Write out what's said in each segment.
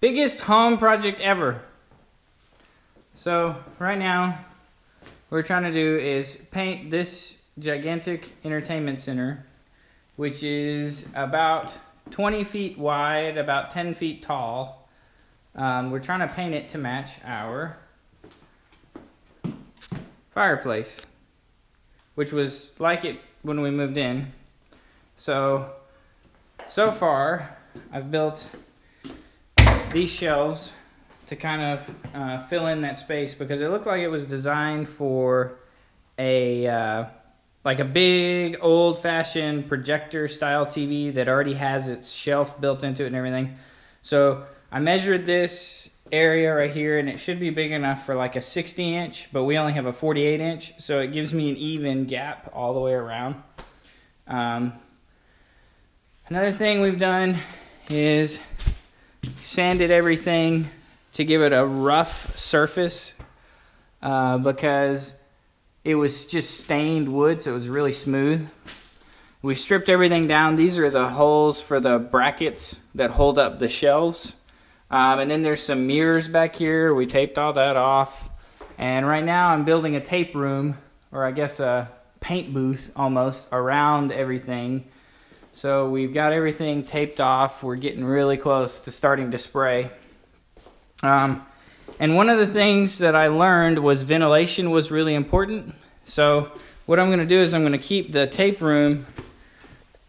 Biggest home project ever. So right now, what we're trying to do is paint this gigantic entertainment center, which is about 20 feet wide, about 10 feet tall. We're trying to paint it to match our fireplace, which was like it when we moved in. So far, I've built these shelves to kind of fill in that space, because it looked like it was designed for a like a big old-fashioned projector style TV that already has its shelf built into it and everything. So I measured this area right here, and it should be big enough for like a 60-inch, but we only have a 48-inch, so it gives me an even gap all the way around. Another thing we've done is sanded everything to give it a rough surface, because it was just stained wood, so it was really smooth. We stripped everything down. These are the holes for the brackets that hold up the shelves. And then there's some mirrors back here. We taped all that off. And right now I'm building a tape room, or I guess a paint booth almost, around everything. So we've got everything taped off. We're getting really close to starting to spray. And one of the things that I learned was ventilation was really important. So what I'm going to do is I'm going to keep the tape room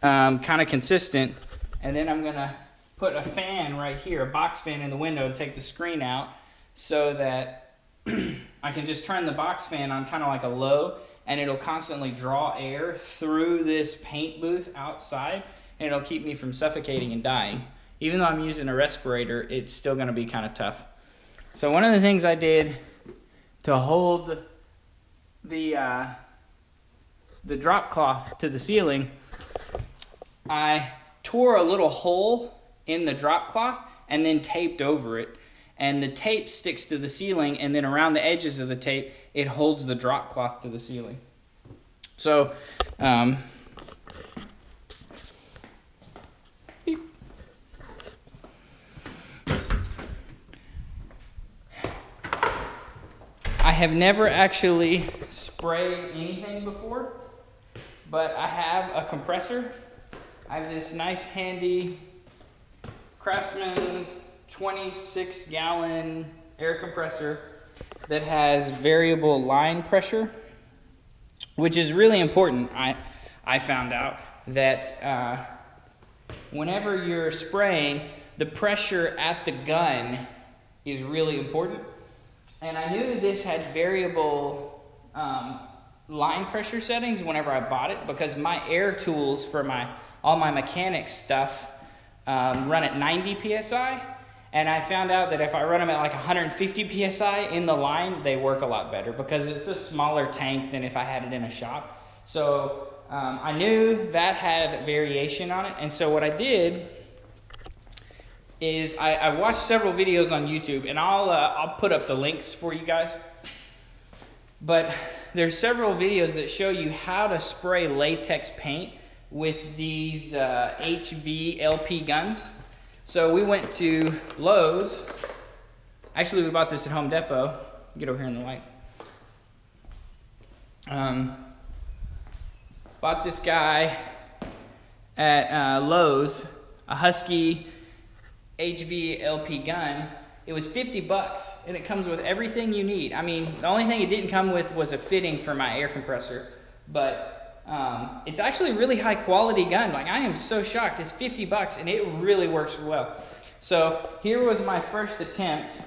kind of consistent, and then I'm going to put a fan right here, a box fan in the window, and take the screen out so that I can just turn the box fan on kind of like a low, and it'll constantly draw air through this paint booth outside, and it'll keep me from suffocating and dying. Even though I'm using a respirator, it's still going to be kind of tough. So one of the things I did to hold the drop cloth to the ceiling, I tore a little hole in the drop cloth and then taped over it. And the tape sticks to the ceiling, and then around the edges of the tape, it holds the drop cloth to the ceiling. So, I have never actually sprayed anything before, but I have a compressor. I have this nice handy Craftsman 26-gallon air compressor that has variable line pressure, which is really important. I found out that whenever you're spraying, the pressure at the gun is really important. And I knew this had variable line pressure settings whenever I bought it, because my air tools for all my mechanics stuff run at 90 psi, and I found out that if I run them at like 150 psi in the line, they work a lot better, because it's a smaller tank than if I had it in a shop. So I knew that had variation on it, and so what I did is I watched several videos on YouTube, and I'll put up the links for you guys. But there's several videos that show you how to spray latex paint with these HVLP guns. So we went to Lowe's. Actually, we bought this at Home Depot. Get over here in the light. Bought this guy at Lowe's, a Husky HVLP gun. It was 50 bucks, and it comes with everything you need. I mean, the only thing it didn't come with was a fitting for my air compressor, but it's actually a really high quality gun. Like, I am so shocked. It's 50 bucks, and it really works well. So here was my first attempt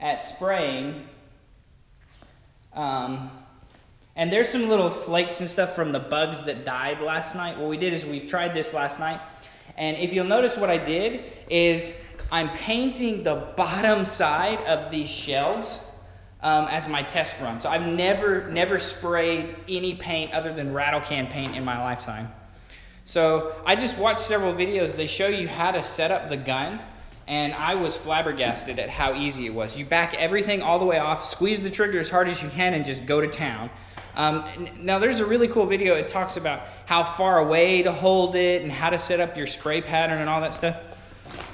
at spraying. And there's some little flakes and stuff from the bugs that died last night. What we did is we tried this last night, and if you'll notice, what I did is I'm painting the bottom side of these shelves as my test run. So I've never sprayed any paint other than rattle can paint in my lifetime. So I just watched several videos. They show you how to set up the gun, and I was flabbergasted at how easy it was. You back everything all the way off, squeeze the trigger as hard as you can, and just go to town. Now there's a really cool video. It talks about how far away to hold it and how to set up your spray pattern and all that stuff.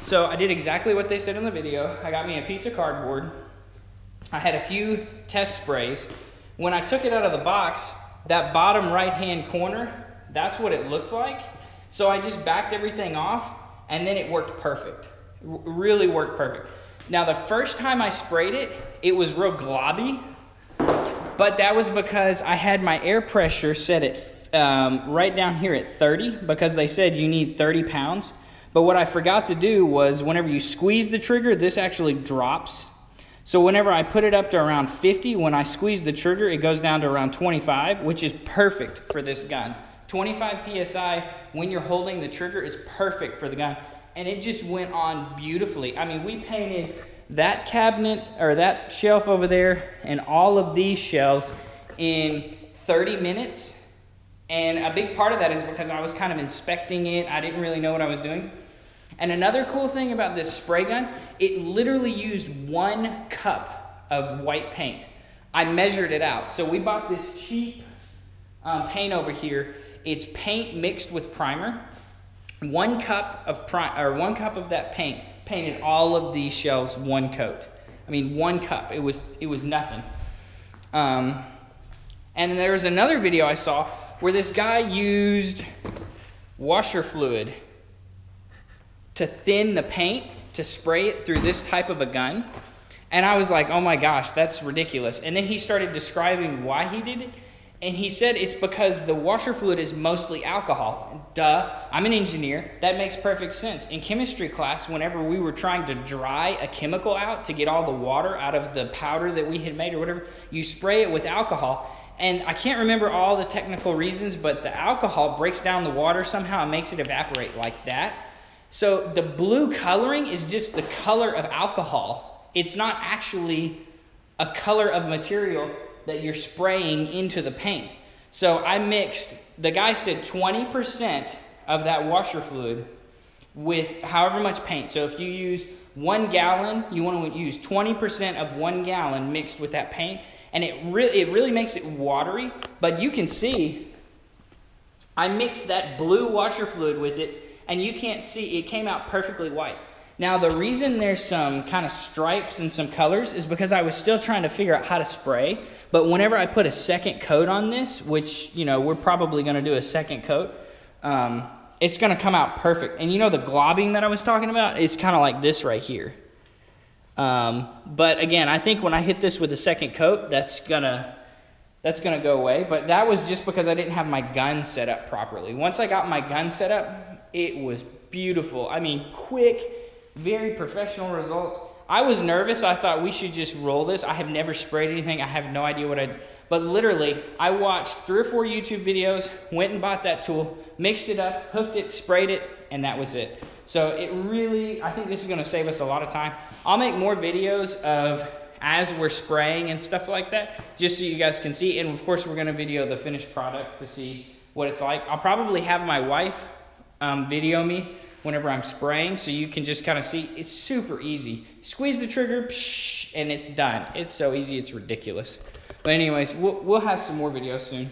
So I did exactly what they said in the video. I got me a piece of cardboard. I had a few test sprays. When I took it out of the box, that bottom right-hand corner, that's what it looked like. So I just backed everything off, and then it worked perfect. Really worked perfect. Now the first time I sprayed it, it was real globby, but that was because I had my air pressure set at right down here at 30, because they said you need 30 pounds. But what I forgot to do was whenever you squeeze the trigger, this actually drops. So whenever I put it up to around 50, when I squeeze the trigger, it goes down to around 25, which is perfect for this gun. 25 PSI when you're holding the trigger is perfect for the gun. And it just went on beautifully. I mean, we painted that cabinet, or that shelf over there, and all of these shelves in 30 minutes. And a big part of that is because I was kind of inspecting it. I didn't really know what I was doing. And another cool thing about this spray gun, it literally used 1 cup of white paint. I measured it out. So we bought this cheap paint over here. It's paint mixed with primer. 1 cup of 1 cup of that paint painted all of these shelves 1 coat. I mean, 1 cup. It was nothing. And there was another video I saw where this guy used washer fluid to thin the paint to spray it through this type of a gun. And I was like, oh my gosh, that's ridiculous. And then he started describing why he did it. And he said it's because the washer fluid is mostly alcohol. Duh, I'm an engineer. That makes perfect sense. In chemistry class, whenever we were trying to dry a chemical out to get all the water out of the powder that we had made or whatever, you spray it with alcohol. And I can't remember all the technical reasons, but the alcohol breaks down the water somehow and makes it evaporate like that. So the blue coloring is just the color of alcohol. It's not actually a color of material that you're spraying into the paint. So I mixed, the guy said 20% of that washer fluid with however much paint. So if you use 1 gallon, you want to use 20% of 1 gallon mixed with that paint. And it really makes it watery, but you can see I mixed that blue washer fluid with it, and you can't see, it came out perfectly white. Now the reason there's some kind of stripes and some colors is because I was still trying to figure out how to spray, but whenever I put a second coat on this, which, you know, we're probably gonna do a second coat, it's gonna come out perfect. And you know the globbing that I was talking about? It's kind of like this right here. But again, I think when I hit this with a second coat, that's gonna go away. But that was just because I didn't have my gun set up properly. Once I got my gun set up, it was beautiful. I mean, quick, very professional results. I was nervous. I thought we should just roll this. I have never sprayed anything. I have no idea what I did. But literally, I watched 3 or 4 YouTube videos, went and bought that tool, mixed it up, hooked it, sprayed it, and that was it. So it really, I think this is gonna save us a lot of time. I'll make more videos of as we're spraying and stuff like that, just so you guys can see. And of course, we're gonna video the finished product to see what it's like. I'll probably have my wife video me whenever I'm spraying, so you can just kind of see. It's super easy. Squeeze the trigger, psh, and it's done. It's so easy, it's ridiculous. But anyways, we'll have some more videos soon.